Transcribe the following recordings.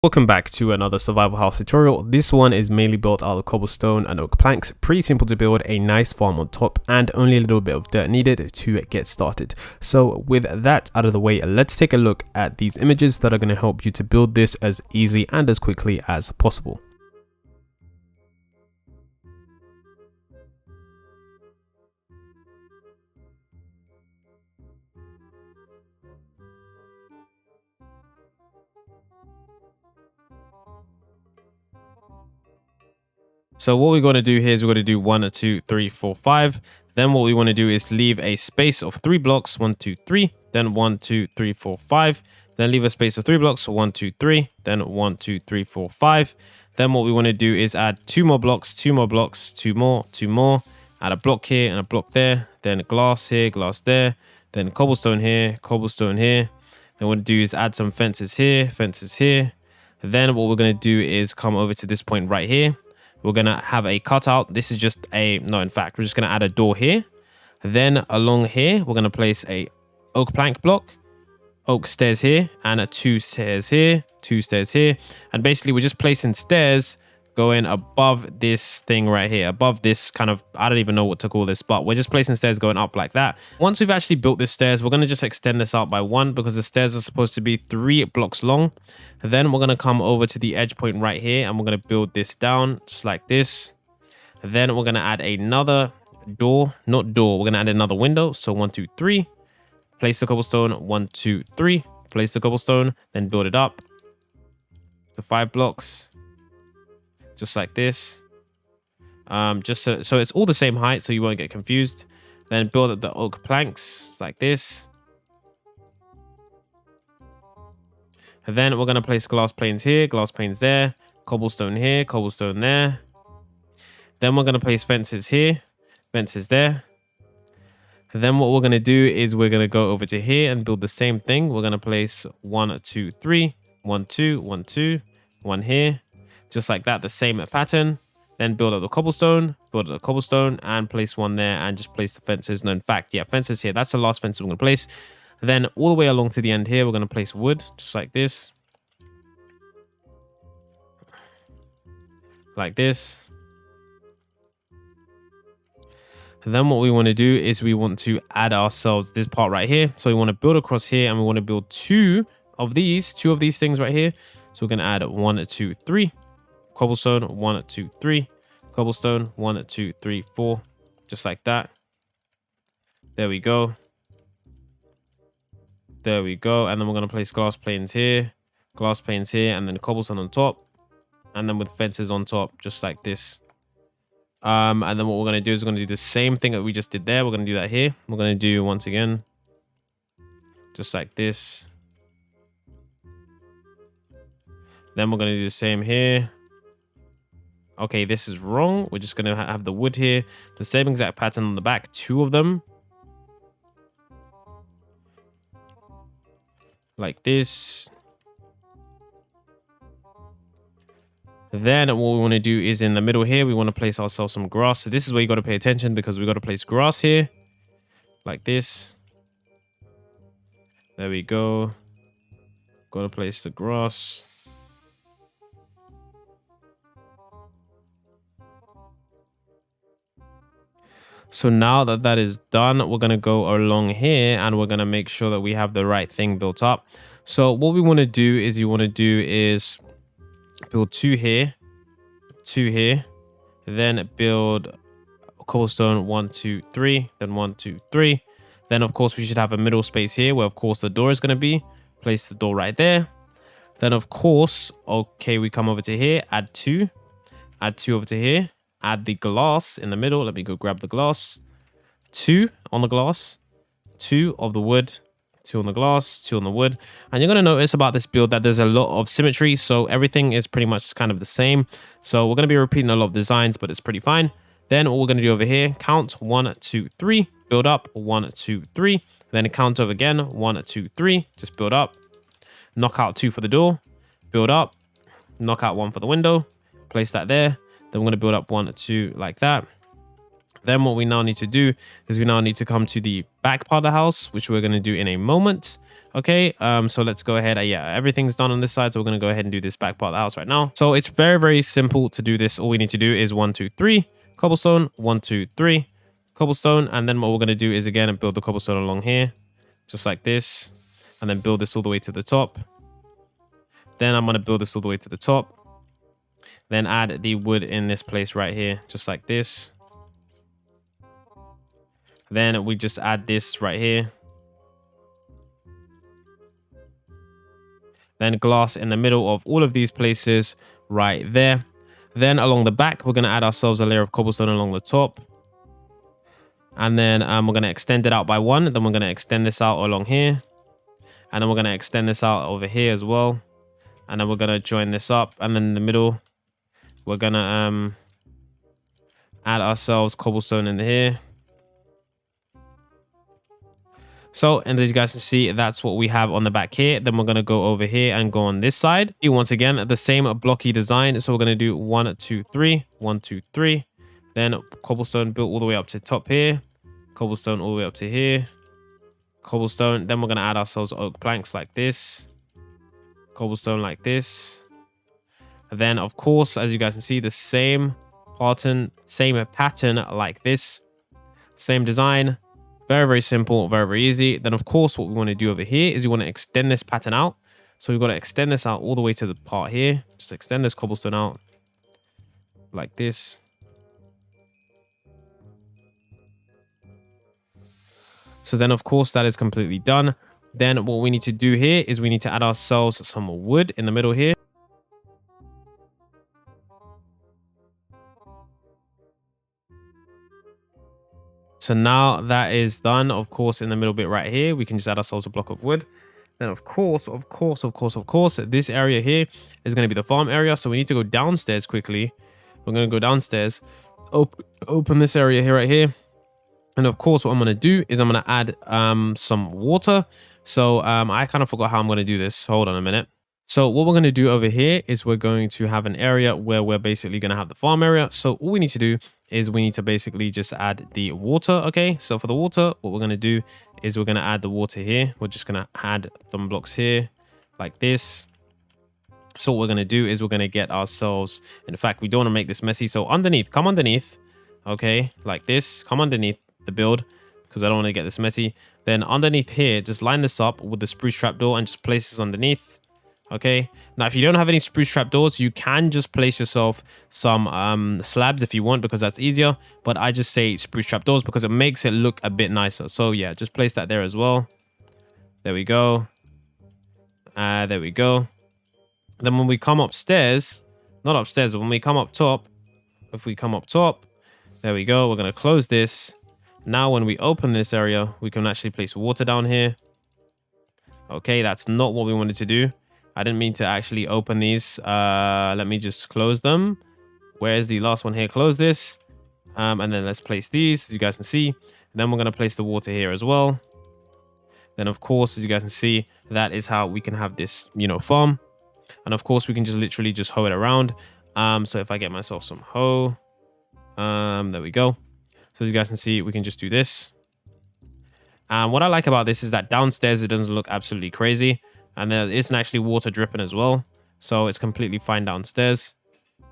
Welcome back to another survival house tutorial. This one is mainly built out of cobblestone and oak planks. Pretty simple to build, a nice farm on top, and only a little bit of dirt needed to get started. So with that out of the way, let's take a look at these images that are going to help you to build this as easily and as quickly as possible. So what we're going to do here is we're going to do 1, 2, 3, 4, 5. Then what we want to do is leave a space of 3 blocks, 1, 2, 3. Then 1, 2, 3, 4, 5. Then leave a space of 3 blocks, 1, 2, 3. Then 1, 2, 3, 4, 5. Then what we want to do is add 2 more blocks, 2 more blocks, 2 more, 2 more. Add a block here and a block there. Then glass here, glass there. Then cobblestone here, cobblestone here. Then what we do is add some fences here, fences here. Then what we're going to do is come over to this point right here. We're going to have a cutout. This is just no, in fact, we're just going to add a door here. Then along here, we're going to place a oak plank block, oak stairs here, and 2 stairs here, 2 stairs here. And basically, we're just placing stairs going above this thing right here, above this kind of, I don't even know what to call this, but we're just placing stairs going up like that. Once we've actually built this stairs, we're going to just extend this out by 1 because the stairs are supposed to be 3 blocks long. Then we're going to come over to the edge point right here and we're going to build this down just like this. Then we're going to add another door, not door, we're going to add another window. So 1, 2, 3, place the cobblestone, 1, 2, 3, place the cobblestone, then build it up to 5 blocks. Just like this, just so it's all the same height, so you won't get confused. Then build up the oak planks just like this. And then we're going to place glass planes here, glass planes there, cobblestone here, cobblestone there. Then we're going to place fences here, fences there. And then what we're going to do is we're going to go over to here and build the same thing. We're going to place 1, 2, 3, 1, 2, 1, 2, 1 here. Just like that, the same pattern. Then build up the cobblestone, and place 1 there and just place the fences. No, in fact, yeah, fences here. That's the last fence we're going to place. Then all the way along to the end here, we're going to place wood, just like this. Like this. And then what we want to do is we want to add ourselves this part right here. So we want to build across here and we want to build 2 of these things right here. So we're going to add 1, 2, 3. Cobblestone, 1, 2, 3. Cobblestone, 1, 2, 3, 4. Just like that. There we go. There we go. And then we're going to place glass planes here, and then cobblestone on top. And then with fences on top, just like this. And then what we're going to do is we're going to do the same thing that we just did there. We're going to do that here. We're going to do once again, just like this. Then we're going to do the same here. Okay, this is wrong. We're just going to have the wood here. The same exact pattern on the back. 2 of them. Like this. Then what we want to do is in the middle here, we want to place ourselves some grass. So this is where you got to pay attention because we got to place grass here. Like this. There we go. Got to place the grass. So now that that is done, we're going to go along here and we're going to make sure that we have the right thing built up. So what we want to do is build 2 here, 2 here, then build cobblestone 1, 2, 3, then 1, 2, 3. Then of course we should have a middle space here where of course the door is going to be. Place the door right there. Then of course, okay, we come over to here, add 2 over to here. Add the glass in the middle. Let me go grab the glass. 2 on the glass, 2 of the wood, 2 on the glass, 2 on the wood. And you're going to notice about this build that there's a lot of symmetry. So everything is pretty much kind of the same. So we're going to be repeating a lot of designs, but it's pretty fine. Then what we're going to do over here, count 1, 2, 3, build up 1, 2, 3. Then count over again, 1, 2, 3, just build up. Knock out 2 for the door, build up, knock out 1 for the window, place that there. Then we're going to build up 1, 2 like that. Then what we now need to do is we now need to come to the back part of the house, which we're going to do in a moment. Okay, so let's go ahead. Yeah, everything's done on this side, so we're going to go ahead and do this back part of the house right now. So it's very, very simple to do this. All we need to do is 1, 2, 3 cobblestone, 1, 2, 3 cobblestone, and then what we're going to do is again build the cobblestone along here, just like this, and then build this all the way to the top. Then I'm going to build this all the way to the top, then add the wood in this place right here, just like this. Then we just add this right here. Then glass in the middle of all of these places right there. Then along the back, we're going to add ourselves a layer of cobblestone along the top. And then we're going to extend it out by 1. Then we're going to extend this out along here. And then we're going to extend this out over here as well. And then we're going to join this up. And then in the middle, we're going to add ourselves cobblestone in here. So, and as you guys can see, that's what we have on the back here. Then we're going to go over here and go on this side. Once again, the same blocky design. So we're going to do 1, 2, 3, 1, 2, 3. Then cobblestone built all the way up to the top here. Cobblestone all the way up to here. Cobblestone. Then we're going to add ourselves oak planks like this. Cobblestone like this. And then, of course, as you guys can see, the same pattern like this. Same design. Very, very simple, very, very easy. Then, of course, what we want to do over here is we want to extend this pattern out. So we've got to extend this out all the way to the part here. Just extend this cobblestone out like this. So then, of course, that is completely done. Then what we need to do here is we need to add ourselves some wood in the middle here. So now that is done, of course, in the middle bit right here, we can just add ourselves a block of wood. Then, of course, this area here is going to be the farm area. So we need to go downstairs quickly. We're going to go downstairs, open this area here, right here. And of course, what I'm going to do is I'm going to add some water. So I kind of forgot how I'm going to do this. Hold on a minute. So what we're going to do over here is we're going to have an area where we're basically going to have the farm area. So all we need to do is we need to basically just add the water. Okay, so for the water, what we're going to do is we're going to add the water here. We're just going to add some blocks here like this. So what we're going to do is we're going to get ourselves, in fact, we don't want to make this messy. So underneath, come underneath. Okay, like this, come underneath the build because I don't want to get this messy. Then underneath here, just line this up with the spruce trapdoor and just place this underneath. Okay, now if you don't have any spruce trapdoors, you can just place yourself some slabs if you want, because that's easier. But I just say spruce trapdoors because it makes it look a bit nicer. So yeah, just place that there as well. There we go. There we go. Then when we come upstairs, not upstairs, but when we come up top, if we come up top, there we go. We're going to close this. Now when we open this area, we can actually place water down here. Okay, that's not what we wanted to do. I didn't mean to actually open these. Let me just close them. Where's the last one here? Close this. And then let's place these, as you guys can see. Then we're going to place the water here as well. Then, of course, as you guys can see, that is how we can have this, farm. And, of course, we can just literally just hoe it around. So if I get myself some hoe, there we go. So as you guys can see, we can just do this. And what I like about this is that downstairs, it doesn't look absolutely crazy. And there isn't actually water dripping as well. So it's completely fine downstairs.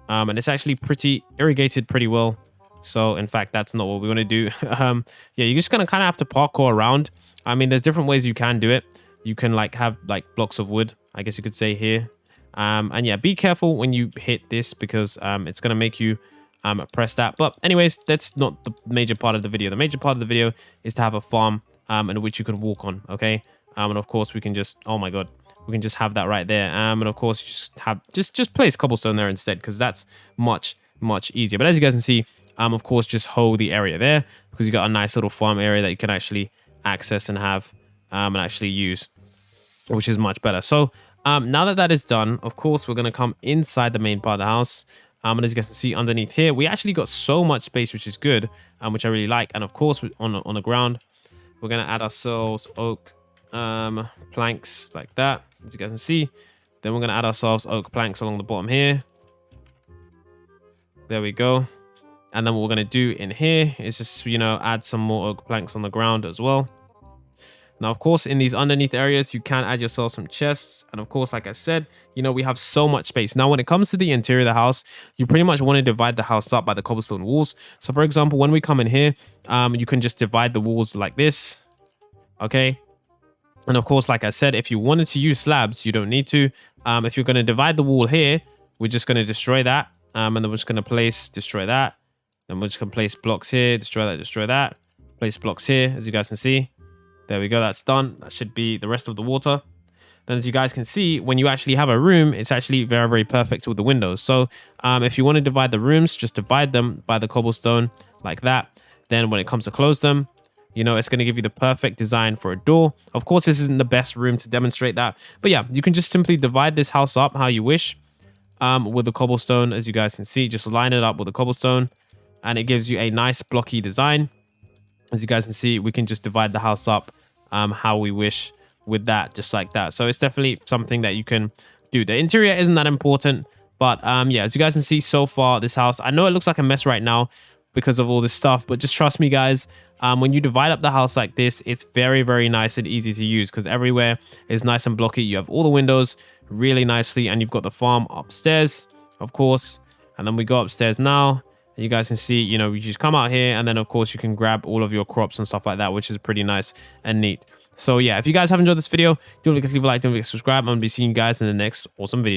And it's actually pretty irrigated pretty well. So in fact, that's not what we want to do. Yeah, you're just going to kind of have to parkour around. I mean, there's different ways you can do it. You can have blocks of wood, I guess you could say here. And yeah, be careful when you hit this because it's going to make you press that. But anyways, that's not the major part of the video. The major part of the video is to have a farm in which you can walk on. Okay. And of course we can just, oh my god, we can just have that right there. And of course just place cobblestone there instead, because that's much easier. But as you guys can see, of course, just hoe the area there because you got a nice little farm area that you can actually access and have and actually use, which is much better. So now that that is done, of course, we're going to come inside the main part of the house. And as you guys can see underneath here, we actually got so much space, which is good, which I really like. And of course, on the ground, we're going to add ourselves oak planks like that, as you guys can see. Then we're going to add ourselves oak planks along the bottom here. There we go. And then what we're going to do in here is just, you know, add some more oak planks on the ground as well. Now, of course, in these underneath areas, you can add yourself some chests. And of course, like I said, you know, we have so much space. Now, when it comes to the interior of the house, you pretty much want to divide the house up by the cobblestone walls. So for example, when we come in here, you can just divide the walls like this. Okay. And of course, like I said, if you wanted to use slabs, you don't need to. If you're going to divide the wall here, we're just going to destroy that. And then we're just going to destroy that. Then we're just going to place blocks here, destroy that. Place blocks here, as you guys can see. There we go, that's done. That should be the rest of the water. Then as you guys can see, when you actually have a room, it's actually very, very perfect with the windows. So if you want to divide the rooms, just divide them by the cobblestone like that. Then when it comes to close them, you know, it's going to give you the perfect design for a door. Of course, this isn't the best room to demonstrate that. But yeah, you can just simply divide this house up how you wish with the cobblestone. As you guys can see, just line it up with the cobblestone and it gives you a nice blocky design. As you guys can see, we can just divide the house up how we wish with that, just like that. So it's definitely something that you can do. The interior isn't that important, but yeah, as you guys can see so far, this house, I know it looks like a mess right now because of all this stuff, but just trust me, guys. When you divide up the house like this, it's very, very nice and easy to use because everywhere is nice and blocky. You have all the windows really nicely, and you've got the farm upstairs, of course. And then we go upstairs now. You guys can see, you know, you just come out here and then of course you can grab all of your crops and stuff like that, which is pretty nice and neat. So yeah, if you guys have enjoyed this video, don't forget to leave a like, don't forget to subscribe. I'm going to be seeing you guys in the next awesome video.